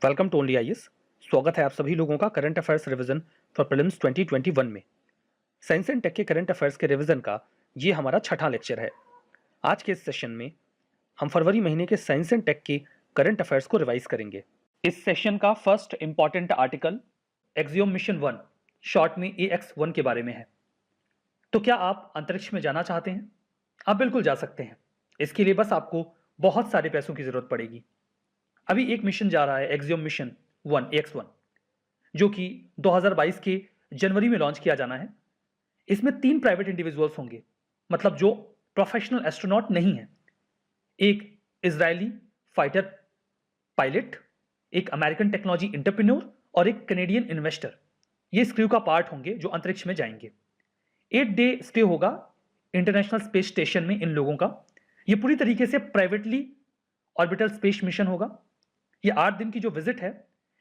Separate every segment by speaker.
Speaker 1: Welcome to only IAS. स्वागत है आप सभी लोगों का current affairs revision for prelims 2021 में। साइंस एंड टेक के करंट अफेयर्स के रिवीजन का ये हमारा छठा लेक्चर है। आज के इस सेशन में हम फरवरी महीने के साइंस एंड टेक के करंट अफेयर्स को रिवाइज करेंगे। इस सेशन का first important article axiom mission 1 short में AX1 के बारे में है। तो क्या आप अंतरिक्ष में जाना चाहते हैं? आप बिल्कुल जा सकते हैं। इसके लिए बस आपको बहुत सारे पैसों की जरूरत पड़ेगी। अभी एक मिशन जा रहा है एक्सियोम मिशन 1 AX1 जो कि 2022 के जनवरी में लॉन्च किया जाना है। इसमें 3 प्राइवेट इंडिविजुअल्स होंगे, मतलब जो प्रोफेशनल एस्ट्रोनॉट नहीं है। एक इजरायली फाइटर पायलट, एक अमेरिकन टेक्नोलॉजी एंटरप्रेन्योर और एक कैनेडियन इन्वेस्टर। ये इस क्रू का पार्ट होंगे जो अंतरिक्ष में जाएंगे। 8 डे स्टे होगा इंटरनेशनल स्पेस स्टेशन में इन लोगों का। ये पूरी तरीके से प्राइवेटली ऑर्बिटल स्पेस मिशन होगा। ये 8 दिन की जो विजिट है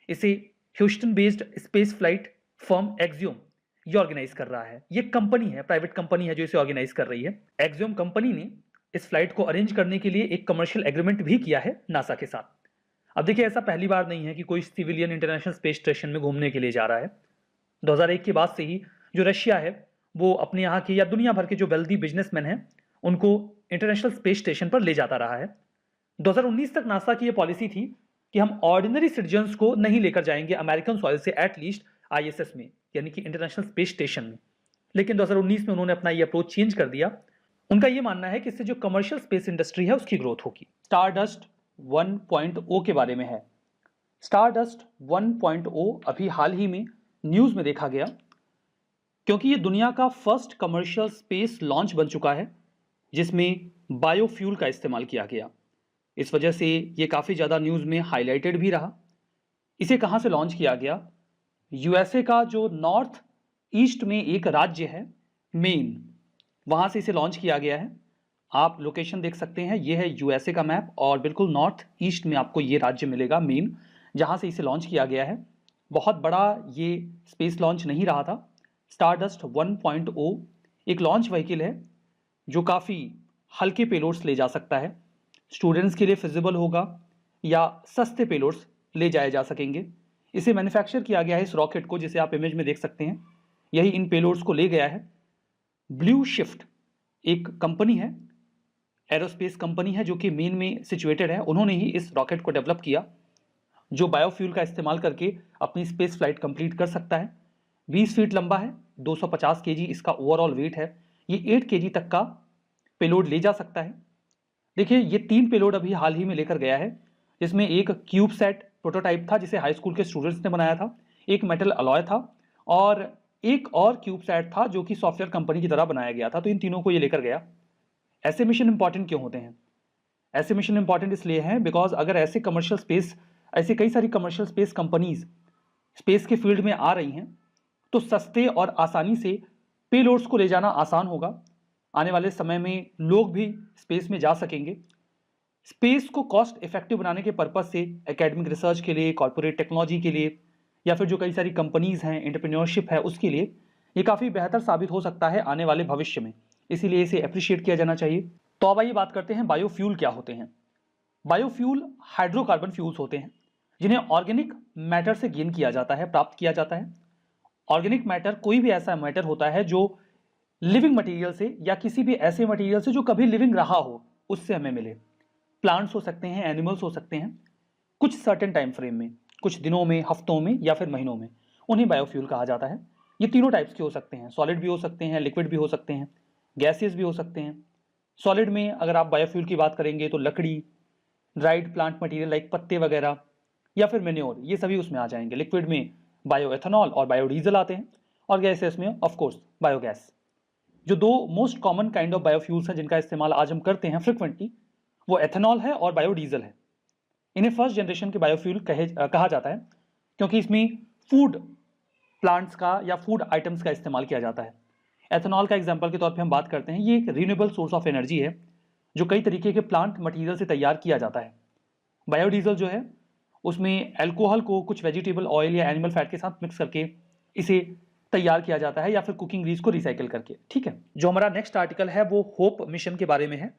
Speaker 1: इसे Houston based space flight firm axiom ये ऑर्गेनाइज कर रहा है। ये कंपनी है, प्राइवेट कंपनी है जो इसे ऑर्गेनाइज कर रही है। एक्सियोम कंपनी ने इस फ्लाइट को अरेंज करने के लिए एक कमर्शियल एग्रीमेंट भी किया है नासा के साथ। अब देखिए, ऐसा पहली बार नहीं है कि कोई सिविलियन इंटरनेशनल स्पेस स्टेशन में घूमने के लिए जा रहा है। 2001 के बाद से ही जो रशिया है वो अपने यहाँ के या दुनिया भर के जो वेल्दी बिजनेसमैन हैं उनको इंटरनेशनल स्पेस स्टेशन पर ले जाता रहा है। 2019 तक नासा की यह पॉलिसी थी कि हम ऑर्डिनरी सिटीजन्स को नहीं लेकर जाएंगे अमेरिकन सॉइल से एटलीस्ट ISS में, यानी कि इंटरनेशनल स्पेस स्टेशन में। लेकिन 2019 में उन्होंने अपना ये अप्रोच चेंज कर दिया। उनका ये मानना है कि इससे जो कमर्शियल स्पेस इंडस्ट्री है उसकी ग्रोथ होगी। स्टारडस्ट 1.0 के बारे में है। स्टारडस्ट 1.0 अभी हाल ही में न्यूज में देखा गया, क्योंकि ये दुनिया का फर्स्ट कमर्शियल स्पेस लॉन्च बन चुका है जिसमें बायोफ्यूल का इस्तेमाल किया गया। इस वजह से ये काफ़ी ज़्यादा न्यूज़ में हाईलाइटेड भी रहा। इसे कहाँ से लॉन्च किया गया? USA का जो नॉर्थ ईस्ट में एक राज्य है मेन, वहाँ से इसे लॉन्च किया गया है। आप लोकेशन देख सकते हैं, ये है USA का मैप और बिल्कुल नॉर्थ ईस्ट में आपको ये राज्य मिलेगा मेन, जहाँ से इसे लॉन्च किया गया है। बहुत बड़ा ये स्पेस लॉन्च नहीं रहा था। स्टारडस्ट 1.0 एक लॉन्च व्हीकल है जो काफ़ी हल्के पेलोड्स ले जा सकता है। स्टूडेंट्स के लिए फिजिबल होगा या सस्ते पेलोड्स ले जाए जा सकेंगे। इसे मैन्युफैक्चर किया गया है इस रॉकेट को, जिसे आप इमेज में देख सकते हैं। यही इन पेलोड्स को ले गया है। ब्लू शिफ्ट एक कंपनी है, एरोस्पेस कंपनी है जो कि मेन में सिचुएटेड है। उन्होंने ही इस रॉकेट को डेवलप किया जो बायोफ्यूल का इस्तेमाल करके अपनी स्पेस फ्लाइट कंप्लीट कर सकता है। 20 फीट लंबा है, 250 kg इसका ओवरऑल वेट है। ये 8 kg तक का पेलोड ले जा सकता है। देखिए, ये 3 पेलोड अभी हाल ही में लेकर गया है, जिसमें एक क्यूब सेट प्रोटोटाइप था जिसे हाई स्कूल के स्टूडेंट्स ने बनाया था, एक मेटल अलॉय था और एक और क्यूब सेट था जो कि सॉफ्टवेयर कंपनी की तरह बनाया गया था। तो इन तीनों को ये लेकर गया। ऐसे मिशन इंपॉर्टेंट क्यों होते हैं? ऐसे मिशन इंपॉर्टेंट इसलिए हैं बिकॉज अगर ऐसे कई सारी कमर्शियल स्पेस कंपनीज स्पेस के फील्ड में आ रही हैं तो सस्ते और आसानी से पेलोड्स को ले जाना आसान होगा। आने वाले समय में लोग भी स्पेस में जा सकेंगे। स्पेस को कॉस्ट इफेक्टिव बनाने के पर्पज से एकेडमिक रिसर्च के लिए, कॉर्पोरेट टेक्नोलॉजी के लिए या फिर जो कई सारी कंपनीज हैं, एंटरप्रेन्योरशिप है, उसके लिए ये काफ़ी बेहतर साबित हो सकता है आने वाले भविष्य में। इसीलिए इसे अप्रिशिएट किया जाना चाहिए। तो अब आइए बात करते हैं बायोफ्यूल क्या होते हैं। बायोफ्यूल हाइड्रोकार्बन फ्यूल्स होते हैं जिन्हें ऑर्गेनिक मैटर से गेन किया जाता है, प्राप्त किया जाता है। ऑर्गेनिक मैटर कोई भी ऐसा मैटर होता है जो लिविंग मटेरियल से या किसी भी ऐसे मटेरियल से जो कभी लिविंग रहा हो उससे हमें मिले। प्लांट्स हो सकते हैं, एनिमल्स हो सकते हैं, कुछ सर्टेन टाइम फ्रेम में, कुछ दिनों में, हफ्तों में या फिर महीनों में, उन्हें बायोफ्यूल कहा जाता है। ये तीनों टाइप्स के हो सकते हैं, सॉलिड भी हो सकते हैं, लिक्विड भी हो सकते हैं, गैसेस भी हो सकते हैं। सॉलिड में अगर आप बायोफ्यूल की बात करेंगे तो लकड़ी, ड्राइड प्लांट मटेरियल लाइक पत्ते वगैरह या फिर मेन्योर, ये सभी उसमें आ जाएंगे। लिक्विड में बायोएथेनॉल और बायोडीजल आते हैं और गैसेस में ऑफकोर्स बायोगैस। जो 2 most common kind of biofuels हैं जिनका इस्तेमाल आज हम करते हैं फ्रिक्वेंटली, वो एथेनॉल है और बायोडीजल है। इन्हें फर्स्ट जनरेशन के बायोफ्यूल कहा जाता है क्योंकि इसमें फूड प्लांट्स का या फूड आइटम्स का इस्तेमाल किया जाता है। एथेनॉल का एग्जांपल के तौर पे हम बात करते हैं, ये एक रिन्यूएबल सोर्स ऑफ एनर्जी है जो कई तरीके के प्लांट मटेरियल से तैयार किया जाता है। बायोडीजल जो है उसमें अल्कोहल को कुछ वेजिटेबल ऑयल या एनिमल फैट के साथ मिक्स करके इसे तैयार किया जाता है या फिर कुकिंग ग्रीस को रिसाइकिल करके। ठीक है, जो हमारा नेक्स्ट आर्टिकल है वो होप मिशन के बारे में है,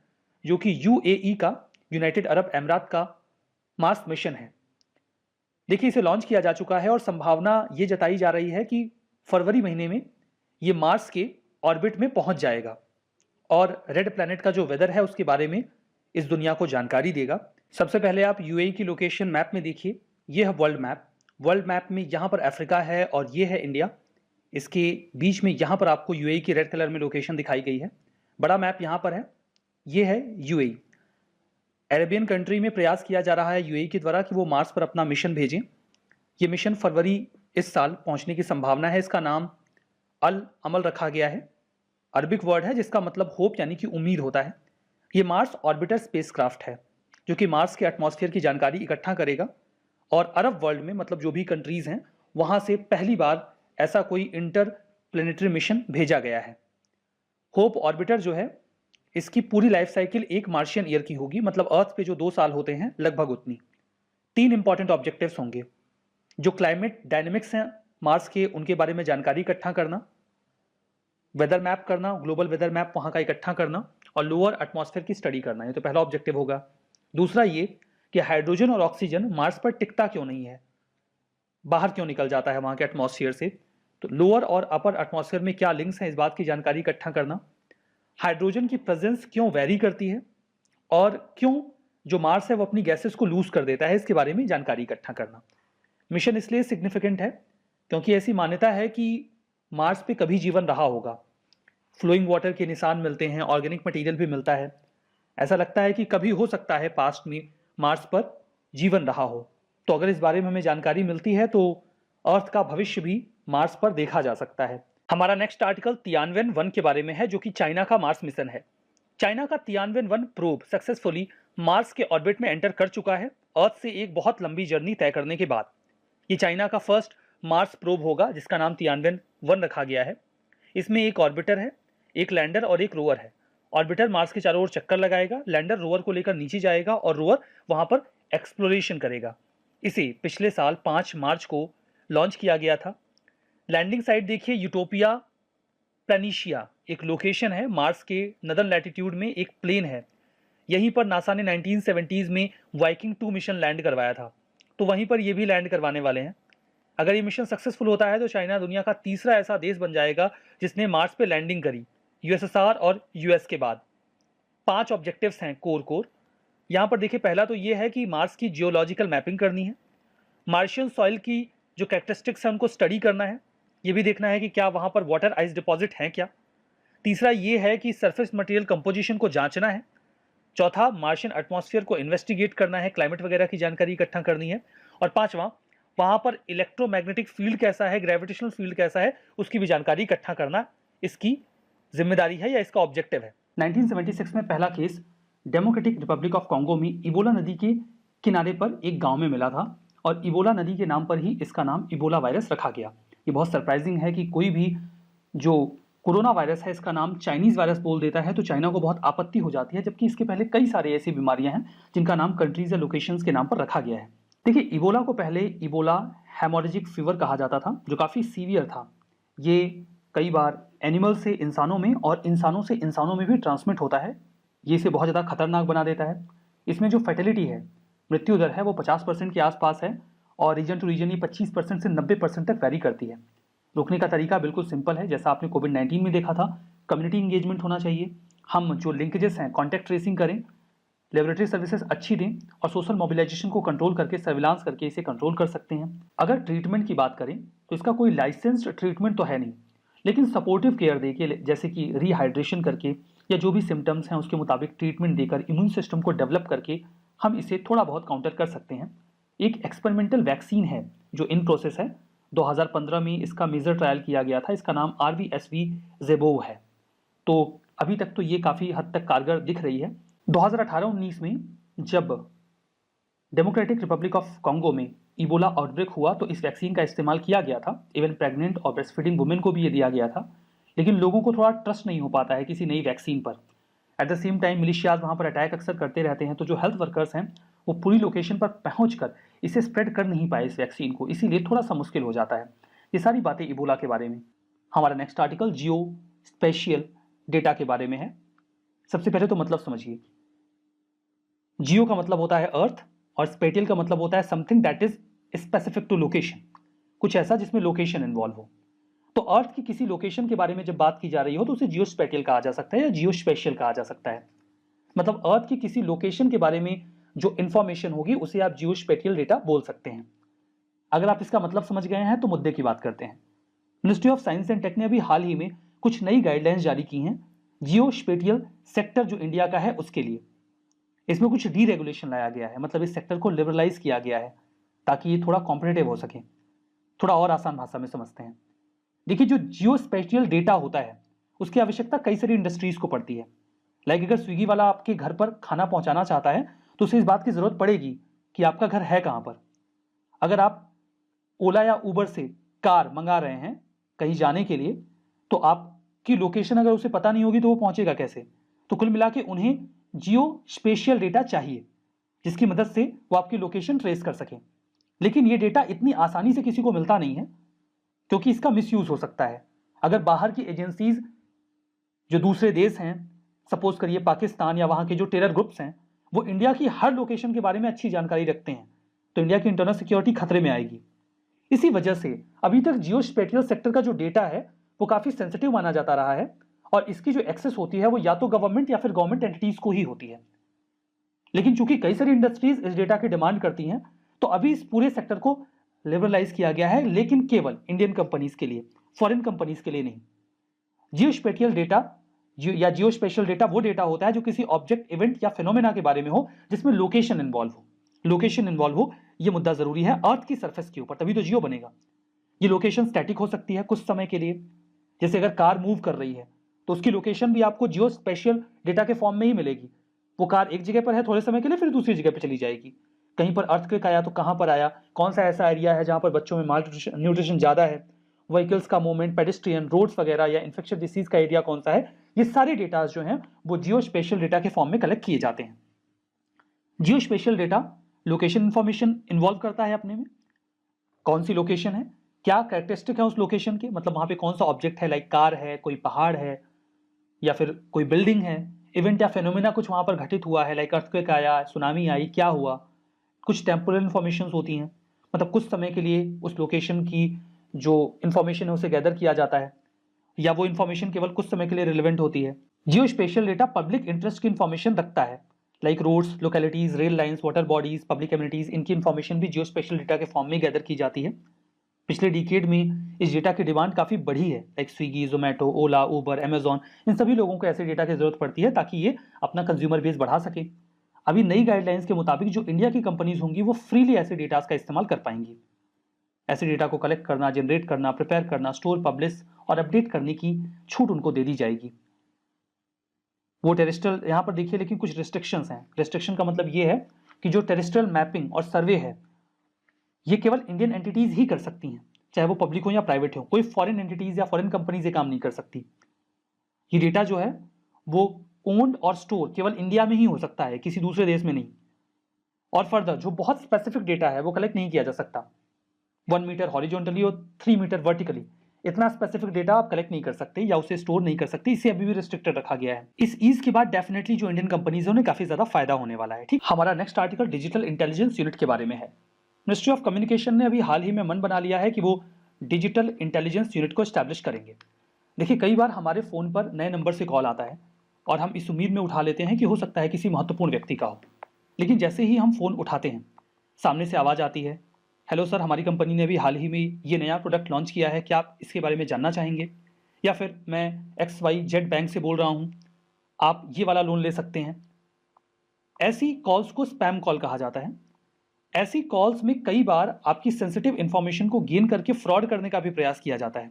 Speaker 1: जो कि UAE का, यूनाइटेड अरब अमीरात का मार्स मिशन है। देखिए, इसे लॉन्च किया जा चुका है और संभावना ये जताई जा रही है कि फरवरी महीने में ये मार्स के ऑर्बिट में पहुंच जाएगा और रेड प्लैनेट का जो वेदर है उसके बारे में इस दुनिया को जानकारी देगा। सबसे पहले आप यूएई की लोकेशन मैप में देखिए, ये है वर्ल्ड मैप। वर्ल्ड मैप में यहाँ पर अफ्रीका है और ये है इंडिया। इसके बीच में यहाँ पर आपको यूएई की रेड कलर में लोकेशन दिखाई गई है। बड़ा मैप यहाँ पर है, ये है यूएई। अरेबियन कंट्री में प्रयास किया जा रहा है यूएई के द्वारा कि वो मार्स पर अपना मिशन भेजें। ये मिशन फरवरी इस साल पहुंचने की संभावना है। इसका नाम अल अमल रखा गया है। अरबिक वर्ड है जिसका मतलब होप यानी कि उम्मीद होता है। ये मार्स ऑर्बिटर स्पेसक्राफ्ट है जो कि मार्स के एटमॉस्फेयर की जानकारी इकट्ठा करेगा और अरब वर्ल्ड में, मतलब जो भी कंट्रीज हैं, वहां से पहली बार ऐसा कोई इंटर प्लेनेटरी मिशन भेजा गया है। होप ऑर्बिटर जो है, इसकी पूरी लाइफ साइकिल एक मार्शियन ईयर की होगी, मतलब अर्थ पे जो 2 साल होते हैं लगभग उतनी। 3 इंपॉर्टेंट ऑब्जेक्टिव्स होंगे, जो क्लाइमेट डायनेमिक्स हैं मार्स के, उनके बारे में जानकारी इकट्ठा करना, वेदर मैप करना, ग्लोबल वेदर मैप वहां का इकट्ठा करना और लोअर एटमॉस्फेयर की स्टडी करना। ये तो पहला ऑब्जेक्टिव होगा। दूसरा ये कि हाइड्रोजन और ऑक्सीजन मार्स पर टिकता क्यों नहीं है, बाहर क्यों निकल जाता है वहां के एटमॉस्फेयर से, तो लोअर और अपर एटमॉस्फेयर में क्या लिंक्स हैं इस बात की जानकारी इकट्ठा करना। हाइड्रोजन की प्रेजेंस क्यों वेरी करती है और क्यों जो मार्स है वो अपनी गैसेस को लूज कर देता है, इसके बारे में जानकारी इकट्ठा करना। मिशन इसलिए सिग्निफिकेंट है क्योंकि ऐसी मान्यता है कि मार्स पे कभी जीवन रहा होगा। फ्लोइंग वाटर के निशान मिलते हैं, ऑर्गेनिक मटेरियल भी मिलता है। ऐसा लगता है कि कभी हो सकता है पास्ट में मार्स पर जीवन रहा हो। तो अगर इस बारे में हमें जानकारी मिलती है तो अर्थ का भविष्य भी मार्स पर देखा जा सकता है। हमारा नेक्स्ट आर्टिकल तियानवेन 1 के बारे में है, जो कि चाइना का मार्स मिशन है। चाइना का तियानवेन 1 प्रोब सक्सेसफुली मार्स के ऑर्बिट में एंटर कर चुका है, अर्थ से एक बहुत लंबी जर्नी तय करने के बाद। ये चाइना का फर्स्ट मार्स प्रोब होगा जिसका नाम तियानवेन 1 रखा गया है। इसमें एक ऑर्बिटर है, एक लैंडर और एक रोवर है। ऑर्बिटर मार्स के चारों ओर चक्कर लगाएगा, लैंडर रोवर को लेकर नीचे जाएगा और रोवर वहां पर एक्सप्लोरेशन करेगा। इसे पिछले साल 5 मार्च को लॉन्च किया गया था। लैंडिंग साइट देखिए, यूटोपिया प्लानिशिया एक लोकेशन है मार्स के नदर्न लैटिट्यूड में, एक प्लेन है। यहीं पर नासा ने 1970s में वाइकिंग 2 मिशन लैंड करवाया था, तो वहीं पर ये भी लैंड करवाने वाले हैं। अगर ये मिशन सक्सेसफुल होता है तो चाइना दुनिया का तीसरा ऐसा देश बन जाएगा जिसने मार्स पे लैंडिंग करी, यूएसएसआर और यूएस के बाद। 5 ऑब्जेक्टिव्स हैं कोर। यहाँ पर देखिए, पहला तो ये है कि मार्स की जियोलॉजिकल मैपिंग करनी है। मार्शियन सॉइल की जो कैरेक्टरिस्टिक्स है उनको स्टडी करना है। ये भी देखना है कि क्या वहाँ पर वाटर आइस डिपॉजिट हैं क्या। तीसरा ये है कि सरफेस मटेरियल कंपोजिशन को जांचना है। चौथा, मार्शियन एटमॉस्फेयर को इन्वेस्टिगेट करना है, क्लाइमेट वगैरह की जानकारी इकट्ठा करनी है। और पांचवा, वहाँ पर इलेक्ट्रोमैग्नेटिक फील्ड कैसा है, ग्रेविटेशनल फील्ड कैसा है, उसकी भी जानकारी इकट्ठा करना इसकी जिम्मेदारी है या इसका ऑब्जेक्टिव है। 1976 में पहला case democratic Republic of Congo में इबोला नदी के किनारे पर एक गांव में मिला था और इबोला नदी के नाम पर ही इसका नाम इबोला वायरस रखा गया। ये बहुत सरप्राइजिंग है कि कोई भी जो कोरोना वायरस है इसका नाम चाइनीज वायरस बोल देता है तो चाइना को बहुत आपत्ति हो जाती है, जबकि इसके पहले कई सारे ऐसी बीमारियां हैं जिनका नाम कंट्रीज या लोकेशंस के नाम पर रखा गया है। देखिए, इबोला को पहले इबोला हेमोरेजिक फीवर कहा जाता था, जो काफ़ी सीवियर था। ये कई बार एनिमल से इंसानों में और इंसानों से इंसानों में भी ट्रांसमिट होता है। ये इसे बहुत ज़्यादा खतरनाक बना देता है। इसमें जो फर्टिलिटी है, मृत्यु दर है, वो 50% के आसपास है और रीजन टू रीजन ये 25% से 90% तक वैरी करती है। रोकने का तरीका बिल्कुल सिंपल है, जैसा आपने कोविड-19 में देखा था। कम्युनिटी इंगेजमेंट होना चाहिए, हम जो लिंकेजेस हैं कॉन्टैक्ट ट्रेसिंग करें, लेबोरेटरी सर्विसेज अच्छी दें और सोशल मोबिलाइजेशन को कंट्रोल करके, सर्विलांस करके इसे कंट्रोल कर सकते हैं। अगर ट्रीटमेंट की बात करें तो इसका कोई लाइसेंस्ड ट्रीटमेंट तो है नहीं, लेकिन सपोर्टिव केयर देके, जैसे कि रिहाइड्रेशन करके या जो भी सिम्टम्स हैं उसके मुताबिक ट्रीटमेंट देकर, इम्यून सिस्टम को डेवलप करके हम इसे थोड़ा बहुत काउंटर कर सकते हैं। एक एक्सपेरिमेंटल वैक्सीन है जो इन प्रोसेस है। 2015 में इसका मेजर ट्रायल किया गया था, इसका नाम RVSV ज़ेबोव है। तो अभी तक तो ये काफ़ी हद तक कारगर दिख रही है। 2018-19 में जब डेमोक्रेटिक रिपब्लिक ऑफ कॉन्गो में इबोला आउटब्रेक हुआ तो इस वैक्सीन का इस्तेमाल किया गया था। इवन प्रेग्नेंट और ब्रेस्ट फीडिंग वुमेन को भी ये दिया गया था, लेकिन लोगों को थोड़ा ट्रस्ट नहीं हो पाता है किसी नई वैक्सीन पर। At the same time militias वहाँ पर अटैक अक्सर करते रहते हैं, तो जो हेल्थ वर्कर्स हैं वो पूरी लोकेशन पर पहुँचकर इसे स्प्रेड कर नहीं पाए इस वैक्सीन को, इसीलिए थोड़ा सा मुश्किल हो जाता है। ये सारी बातें इबोला के बारे में। हमारा नेक्स्ट आर्टिकल जियो स्पेशियल डेटा के बारे में है। सबसे पहले तो मतलब समझिए, जियो का मतलब होता है अर्थ और स्पेटियल का मतलब होता है something that is specific to location, कुछ ऐसा जिसमें लोकेशन इन्वॉल्व हो। तो अर्थ की किसी लोकेशन के बारे में जब बात की जा रही हो तो उसे जियोस्पेटियल कहा जा सकता है या जियोस्पेशियल कहा जा सकता है। मतलब अर्थ की किसी लोकेशन के बारे में जो इंफॉर्मेशन होगी उसे आप जियोस्पेटियल डेटा बोल सकते हैं। अगर आप इसका मतलब समझ गए हैं तो मुद्दे की बात करते हैं। Ministry of science and tech ने अभी हाल ही में कुछ नई गाइडलाइंस जारी की हैं जियोस्पेटियल सेक्टर जो इंडिया का है उसके लिए। इसमें कुछ डीरेगुलेशन लाया गया है, मतलब इस सेक्टर को लिबरलाइज किया गया है ताकि ये थोड़ा कॉम्पिटेटिव हो सके। थोड़ा और आसान भाषा में समझते हैं। देखिए, जो जियोस्पेटियल डेटा होता है उसकी आवश्यकता कई सारी इंडस्ट्रीज को पड़ती है। लाइक अगर स्विगी वाला आपके घर पर खाना पहुंचाना चाहता है तो उसे इस बात की जरूरत पड़ेगी कि आपका घर है कहां पर। अगर आप ओला या उबर से कार मंगा रहे हैं कहीं जाने के लिए तो आपकी लोकेशन अगर उसे पता नहीं होगी तो वो पहुंचेगा कैसे। तो कुल मिला के उन्हें जियो स्पेशियल डेटा चाहिए जिसकी मदद से वो आपकी लोकेशन ट्रेस कर सके। लेकिन ये डेटा इतनी आसानी से किसी को मिलता नहीं है क्योंकि इसका मिसयूज हो सकता है। अगर बाहर की एजेंसीज जो दूसरे देश हैं, सपोज करिए पाकिस्तान या वहां के जो टेरर ग्रुप्स हैं, वो इंडिया की हर लोकेशन के बारे में अच्छी जानकारी रखते हैं तो इंडिया की इंटरनल सिक्योरिटी खतरे में आएगी। इसी वजह से अभी तक जियोस्पेटियल सेक्टर का जो डेटा है वो काफी सेंसिटिव माना जाता रहा है और इसकी जो एक्सेस होती है वो या तो गवर्नमेंट या फिर गवर्नमेंट एंटिटीज को ही होती है। लेकिन चूंकि कई सारी इंडस्ट्रीज इस डेटा की डिमांड करती हैं तो अभी इस पूरे सेक्टर को लिबरलाइज किया गया है, लेकिन केवल इंडियन कंपनीज के लिए, फॉरेन कंपनीज के लिए नहीं। जियोस्पेटियल डेटा या जियोस्पेशियल डेटा वो डेटा होता है जो किसी ऑब्जेक्ट, इवेंट या फिनोमेना के बारे में हो जिसमें लोकेशन इन्वॉल्व हो। लोकेशन इन्वॉल्व हो ये मुद्दा जरूरी है अर्थ की सरफेस के ऊपर, तभी तो जियो बनेगा। ये लोकेशन स्टैटिक हो सकती है कुछ समय के लिए, जैसे अगर कार मूव कर रही है तो उसकी लोकेशन भी आपको जियो स्पेशियल डेटा के फॉर्म में ही मिलेगी। वो कार एक जगह पर है थोड़े समय के लिए, फिर दूसरी जगह पर चली जाएगी। कहीं पर अर्थक्वेक आया तो कहां पर आया, कौन सा ऐसा एरिया है जहां पर बच्चों में माल न्यूट्रिशन ज्यादा है, व्हीकल्स का मूवमेंट, पेडिस्ट्रियन, रोड्स वगैरह, या इन्फेक्शियस डिसीज का एरिया कौन सा है, ये सारे डेटा जो हैं वो जियो स्पेशियल डेटा के फॉर्म में कलेक्ट किए जाते हैं। जियो special data location information involve करता है अपने में। कौन सी लोकेशन है, क्या कैरेक्टरिस्टिक है उस लोकेशन के, मतलब वहां पे कौन सा ऑब्जेक्ट है, लाइक कार है, कोई पहाड़ है, या फिर कोई बिल्डिंग है, इवेंट या फेनोमेना कुछ वहां पर घटित हुआ है, लाइक अर्थक्वेक आया, सुनामी आई, क्या हुआ। कुछ टेम्पोरल इंफॉर्मेशन होती हैं, मतलब कुछ समय के लिए उस लोकेशन की जो इंफॉर्मेशन है उसे गैदर किया जाता है, या वो इंफॉर्मेशन केवल कुछ समय के लिए रिलेवेंट होती है। Geo special data public interest की इंफॉर्मेशन रखता है, like roads, localities, rail lines, water bodies, public amenities, इनकी इंफॉर्मेशन भी जियो स्पेशियल डेटा के फॉर्म में गैदर की जाती है। पिछले डिकेड में इस डेटा की डिमांड काफी बढ़ी है, लाइक स्विगी, जोमेटो, ओला, उबर, अमेजॉन, इन सभी लोगों को ऐसे डेटा की जरूरत पड़ती है ताकि ये अपना कंज्यूमर बेस बढ़ा सके। अभी नई गाइडलाइंस के मुताबिक जो इंडिया की कंपनीज होंगी वो फ्रीली ऐसे डेटास का इस्तेमाल कर पाएंगी। ऐसे डेटा को कलेक्ट करना, जनरेट करना, प्रिपेयर करना, स्टोर, पब्लिश और अपडेट करने की छूट उनको दे दी जाएगी। वो टेरेस्ट्रियल, यहाँ पर देखिए लेकिन कुछ रिस्ट्रिक्शंस हैं। रिस्ट्रिक्शन का मतलब ये है कि जो टेरेस्ट्रियल मैपिंग और सर्वे है ये केवल इंडियन एंटिटीज ही कर सकती हैं, चाहे वो पब्लिक हो या प्राइवेट हो। कोई फॉरेन एंटिटीज या फॉरेन कंपनीज ये काम नहीं कर सकती। ये डेटा जो है वो ओन्ड और स्टोर केवल इंडिया में ही हो सकता है, किसी दूसरे देश में नहीं। और फर्दर जो बहुत स्पेसिफिक डेटा है वो कलेक्ट नहीं किया जा सकता। 1 मीटर हॉरिजॉन्टली और 3 मीटर वर्टिकली, इतना स्पेसिफिक डेटा आप कलेक्ट नहीं कर सकते या उसे स्टोर नहीं कर सकते। इसे अभी भी रिस्ट्रिक्टेड रखा गया है। इस ईज के बाद डेफिनेटली जो इंडियन कंपनीज है उन्हें काफी ज्यादा फायदा होने वाला है। ठीक, हमारा next article digital intelligence unit के बारे में है। मिनिस्ट्री ऑफ कम्युनिकेशन ने अभी हाल ही में मन बना लिया है कि वो डिजिटल इंटेलिजेंस यूनिट को स्टैब्लिश करेंगे। देखिए, कई बार हमारे फोन पर नए नंबर से कॉल आता है और हम इस उम्मीद में उठा लेते हैं कि हो सकता है किसी महत्वपूर्ण व्यक्ति का हो। लेकिन जैसे ही हम फोन उठाते हैं सामने से आवाज आती है, हेलो सर, हमारी कंपनी ने अभी हाल ही में ये नया प्रोडक्ट लॉन्च किया है, क्या आप इसके बारे में जानना चाहेंगे? या फिर मैं XYZ बैंक से बोल रहा हूँ, आप ये वाला लोन ले सकते हैं। ऐसी कॉल्स को स्पैम कॉल कहा जाता है। ऐसी कॉल्स में कई बार आपकी सेंसिटिव इंफॉर्मेशन को गेन करके फ्रॉड करने का भी प्रयास किया जाता है।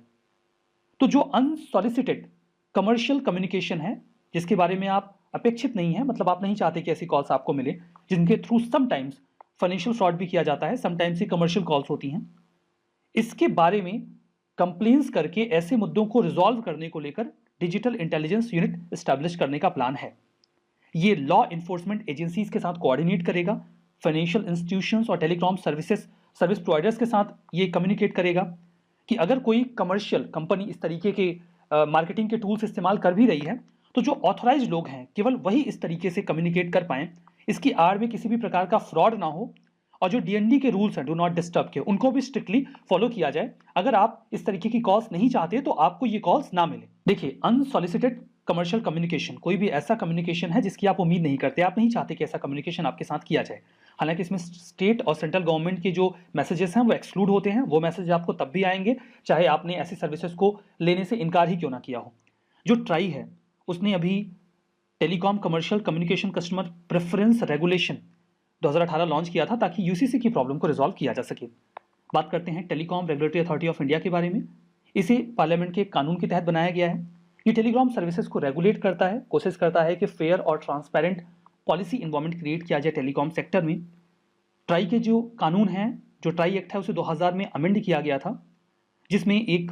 Speaker 1: तो जो अनसॉलिसिटेड कमर्शियल कम्युनिकेशन है जिसके बारे में आप अपेक्षित नहीं है, मतलब आप नहीं चाहते कि ऐसी कॉल्स आपको मिले, जिनके थ्रू समटाइम्स फाइनेंशियल फ्रॉड भी किया जाता है, समटाइम्स ही कमर्शियल कॉल्स होती हैं, इसके बारे में कंप्लेंट्स करके ऐसे मुद्दों को रिजॉल्व करने को लेकर डिजिटल इंटेलिजेंस यूनिट एस्टैब्लिश करने का प्लान है। ये लॉ इन्फोर्समेंट एजेंसीज के साथ कोऑर्डिनेट करेगा, फाइनेंशियल इंस्टीट्यूशंस और टेलीकॉम सर्विस प्रोवाइडर्स के साथ ये कम्युनिकेट करेगा कि अगर कोई कमर्शियल कंपनी इस तरीके के मार्केटिंग के टूल्स इस्तेमाल कर भी रही है तो जो ऑथराइज लोग हैं केवल वही इस तरीके से कम्युनिकेट कर पाएं, इसकी आड़ में किसी भी प्रकार का फ्रॉड ना हो और जो डीएनडी के रूल्स हैं, डू नॉट डिस्टर्ब के, उनको भी स्ट्रिक्टली फॉलो किया जाए अगर आप इस तरीके की कॉल्स नहीं चाहते तो आपको ये कॉल्स ना मिले। देखिए, अनसॉलिसिटेड कमर्शियल कम्युनिकेशन कोई भी ऐसा कम्युनिकेशन है जिसकी आप उम्मीद नहीं करते, आप नहीं चाहते कि ऐसा कम्युनिकेशन आपके साथ किया जाए। हालांकि इसमें स्टेट और सेंट्रल गवर्नमेंट के जो मैसेजेस हैं वो एक्सक्लूड होते हैं, वो मैसेज आपको तब भी आएंगे चाहे आपने ऐसी सर्विसेज को लेने से इनकार ही क्यों ना किया हो। जो ट्राई है उसने अभी telecom commercial communication customer preference regulation 2018 launch किया था ताकि यूसीसी की प्रॉब्लम को रिजॉल्व किया जा सके। बात करते हैं telecom regulatory authority of India के बारे में। इसे पार्लियामेंट के कानून के तहत बनाया गया है। ये टेलीकॉम सर्विसेज को रेगुलेट करता है, कोशिश करता है कि फेयर और ट्रांसपेरेंट पॉलिसी इन्वायरमेंट क्रिएट किया जाए टेलीकॉम सेक्टर में। ट्राई के जो कानून हैं, जो ट्राई एक्ट है उसे 2000 में अमेंड किया गया था, जिसमें एक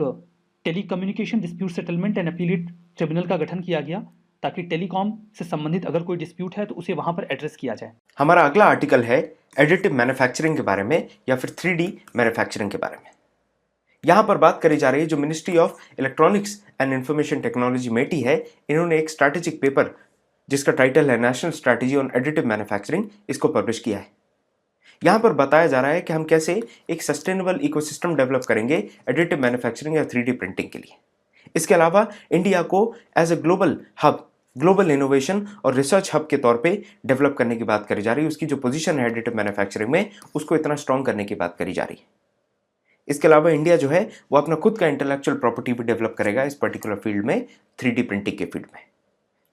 Speaker 1: telecommunication dispute settlement and appellate tribunal का गठन किया गया ताकि टेलीकॉम से संबंधित अगर कोई डिस्प्यूट है तो उसे वहां पर एड्रेस किया जाए।
Speaker 2: हमारा अगला आर्टिकल है एडिटिव मैन्युफैक्चरिंग के बारे में या फिर 3D मैन्युफैक्चरिंग के बारे में। यहां पर बात करी जा रही है जो ministry of electronics and information technology MeitY है, इन्होंने एक स्ट्रैटेजिक पेपर जिसका टाइटल है national strategy on additive manufacturing, इसको पब्लिश किया है। यहां पर बताया जा रहा है कि हम कैसे एक सस्टेनेबल इकोसिस्टम डेवलप करेंगे एडिटिव मैन्युफैक्चरिंग या 3D प्रिंटिंग के लिए। इसके अलावा इंडिया को as a global hub, global innovation और रिसर्च हब के तौर पे डेवलप करने की बात करी जा रही है। उसकी जो पोजीशन है एडिटिव मैन्युफैक्चरिंग में, उसको इतना स्ट्रॉन्ग करने की बात करी जा रही है। इसके अलावा इंडिया जो है वो अपना खुद का इंटेलेक्चुअल प्रॉपर्टी भी डेवलप करेगा इस पर्टिकुलर फील्ड में, 3D प्रिंटिंग के फील्ड में।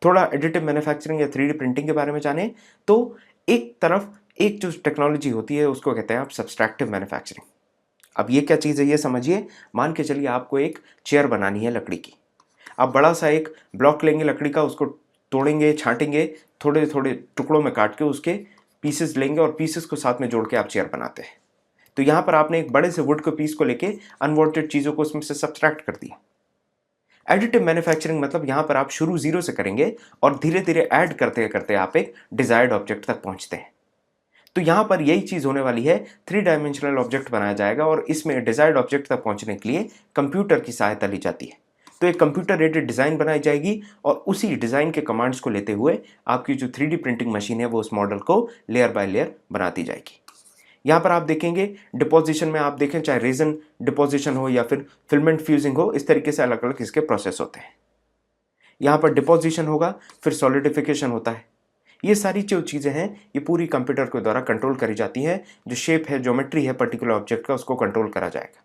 Speaker 2: थोड़ा एडिटिव मैन्युफैक्चरिंग या 3D प्रिंटिंग के बारे में जाने तो एक तरफ एक जो टेक्नोलॉजी होती है उसको कहते हैं आप सब्सट्रैक्टिव मैन्युफैक्चरिंग। अब ये क्या चीज़ है ये समझिए। मान के चलिए आपको एक चेयर बनानी है लकड़ी की। आप बड़ा सा एक ब्लॉक लेंगे लकड़ी का, उसको तोड़ेंगे, छांटेंगे, थोड़े थोड़े टुकड़ों में काट के उसके पीसेस लेंगे और पीसेस को साथ में जोड़ के आप चेयर बनाते हैं। तो यहाँ पर आपने एक बड़े से वुड के पीस को लेके अनवांटेड चीज़ों को उसमें से सब्सट्रैक्ट कर दिया। एडिटिव मैन्युफैक्चरिंग मतलब यहाँ पर आप शुरू जीरो से करेंगे और धीरे धीरे ऐड करते करते आप एक डिजायर्ड ऑब्जेक्ट तक पहुँचते हैं। तो यहाँ पर यही चीज़ होने वाली है, 3 डायमेंशनल ऑब्जेक्ट बनाया जाएगा और इसमें डिजायर्ड ऑब्जेक्ट तक पहुँचने के लिए कंप्यूटर की सहायता ली जाती है। तो एक कंप्यूटर एडेड डिज़ाइन बनाई जाएगी और उसी डिज़ाइन के कमांड्स को लेते हुए आपकी जो 3D प्रिंटिंग मशीन है वो उस मॉडल को लेयर बाय लेयर बनाती जाएगी। यहाँ पर आप देखेंगे डिपोजिशन में, आप देखें चाहे रेजन डिपोजिशन हो या फिर फिल्मेंट फ्यूजिंग हो, इस तरीके से अलग अलग इसके प्रोसेस होते हैं। यहाँ पर डिपोजिशन होगा, फिर सॉलिडिफिकेशन होता है। ये सारी जो चीज़ें हैं ये पूरी कंप्यूटर के द्वारा कंट्रोल करी जाती हैं। जो शेप है, ज्योमेट्री है पर्टिकुलर ऑब्जेक्ट का, उसको कंट्रोल करा जाएगा।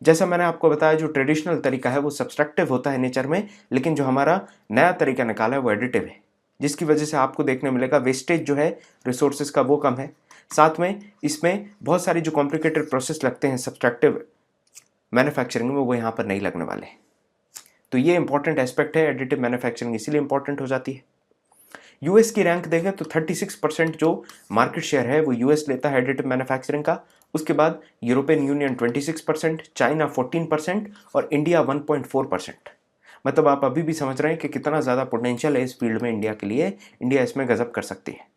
Speaker 2: जैसा मैंने आपको बताया जो ट्रेडिशनल तरीका है वो सब्सट्रैक्टिव होता है नेचर में, लेकिन जो हमारा नया तरीका निकाला है वो एडिटिव है, जिसकी वजह से आपको देखने मिलेगा वेस्टेज जो है रिसोर्सेज का वो कम है। साथ में इसमें बहुत सारी जो कॉम्प्लिकेटेड प्रोसेस लगते हैं सब्सट्रैक्टिव मैन्युफैक्चरिंग में वो यहाँ पर नहीं लगने वाले। तो ये इंपॉर्टेंट एस्पेक्ट है, एडिटिव मैन्युफैक्चरिंग इसीलिए इंपॉर्टेंट हो जाती है। यूएस की रैंक देखें तो 36% जो मार्केट शेयर है वो यूएस लेता है एडिटिव मैन्युफैक्चरिंग का। उसके बाद यूरोपियन यूनियन 26%, चाइना 14% और इंडिया 1.4%। मतलब आप अभी भी समझ रहे हैं कि कितना ज़्यादा पोटेंशियल है इस फील्ड में इंडिया के लिए। इंडिया इसमें गजब कर सकती है।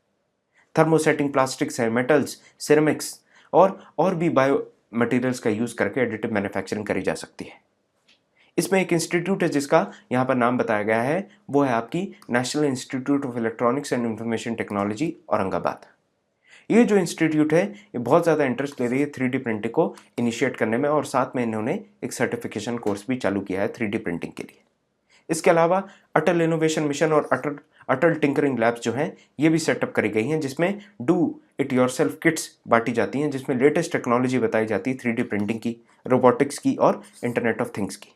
Speaker 2: थर्मोसेटिंग प्लास्टिक्स है, मेटल्स, सिरेमिक्स और भी बायो मटेरियल्स का यूज़ करके एडिटिव मैन्युफैक्चरिंग करी जा सकती है। इसमें एक इंस्टीट्यूट है जिसका यहाँ पर नाम बताया गया है, वो है आपकी national institute of electronics and information technology Aurangabad. ये जो इंस्टीट्यूट है ये बहुत ज़्यादा इंटरेस्ट ले रही है 3D प्रिंटिंग को इनिशिएट करने में और साथ में इन्होंने एक सर्टिफिकेशन कोर्स भी चालू किया है 3D प्रिंटिंग के लिए। इसके अलावा अटल इनोवेशन मिशन और अटल टिंकरिंग लैब्स जो हैं ये भी सेटअप करी गई हैं, जिसमें डू इट योरसेल्फ किट्स बांटी जाती हैं, जिसमें लेटेस्ट टेक्नोलॉजी बताई जाती है 3D प्रिंटिंग की, रोबोटिक्स की और इंटरनेट ऑफ थिंग्स की।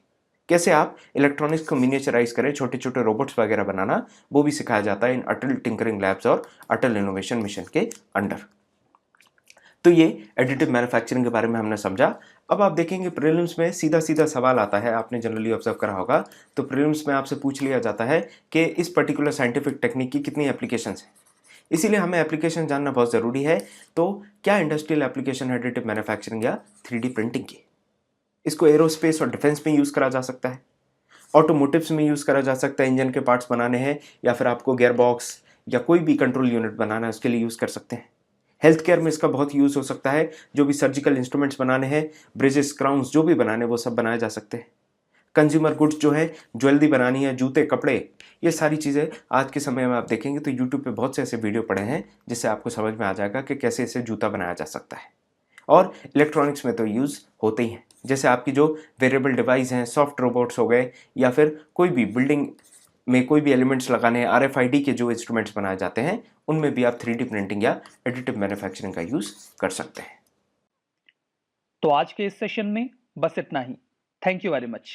Speaker 2: कैसे आप इलेक्ट्रॉनिक्स को मिनिएचराइज करें, छोटे छोटे रोबोट्स वगैरह बनाना, वो भी सिखाया जाता है इन अटल टिंकरिंग लैब्स और अटल इनोवेशन मिशन के अंडर। तो ये एडिटिव मैन्युफैक्चरिंग के बारे में हमने समझा। अब आप देखेंगे प्रीलिम्स में सीधा सीधा सवाल आता है, आपने जनरली ऑब्जर्व करा होगा, तो प्रीलिम्स में आपसे पूछ लिया जाता है कि इस पर्टिकुलर साइंटिफिक टेक्निक की कितनी एप्लीकेशंस हैं। इसीलिए हमें एप्लीकेशन जानना बहुत ज़रूरी है। तो क्या इंडस्ट्रियल एप्लीकेशन है एडिटिव मैन्युफैक्चरिंग या 3D प्रिंटिंग की? इसको एरोस्पेस और डिफेंस में यूज़ करा जा सकता है, ऑटोमोटिव्स में यूज़ करा जा सकता है, इंजन के पार्ट्स बनाने हैं या फिर आपको गियर बॉक्स या कोई भी कंट्रोल यूनिट बनाना है उसके लिए यूज़ कर सकते हैं। हेल्थ केयर में इसका बहुत यूज़ हो सकता है, जो भी सर्जिकल इंस्ट्रूमेंट्स बनाने हैं, ब्रिजेस, क्राउन्स जो भी बनाने वो सब बनाए जा सकते हैं। कंज्यूमर गुड्स जो है, ज्वेलरी बनानी है, जूते, कपड़े, ये सारी चीज़ें आज के समय में आप देखेंगे तो यूट्यूब पे बहुत से ऐसे वीडियो पड़े हैं जिससे आपको समझ में आ जाएगा कि कैसे इसे जूता बनाया जा सकता है। और इलेक्ट्रॉनिक्स में तो यूज़ होते ही हैं, जैसे आपकी जो वेरिएबल डिवाइस हैं, सॉफ्ट रोबोट्स हो गए, या फिर कोई भी बिल्डिंग में कोई भी एलिमेंट्स लगाने हैं, RFID के जो इंस्ट्रूमेंट्स बनाए जाते हैं, उनमें भी आप 3D प्रिंटिंग या एडिटिव मैन्युफैक्चरिंग का यूज़ कर सकते हैं।
Speaker 1: तो आज के इस सेशन में बस इतना ही। Thank you very much.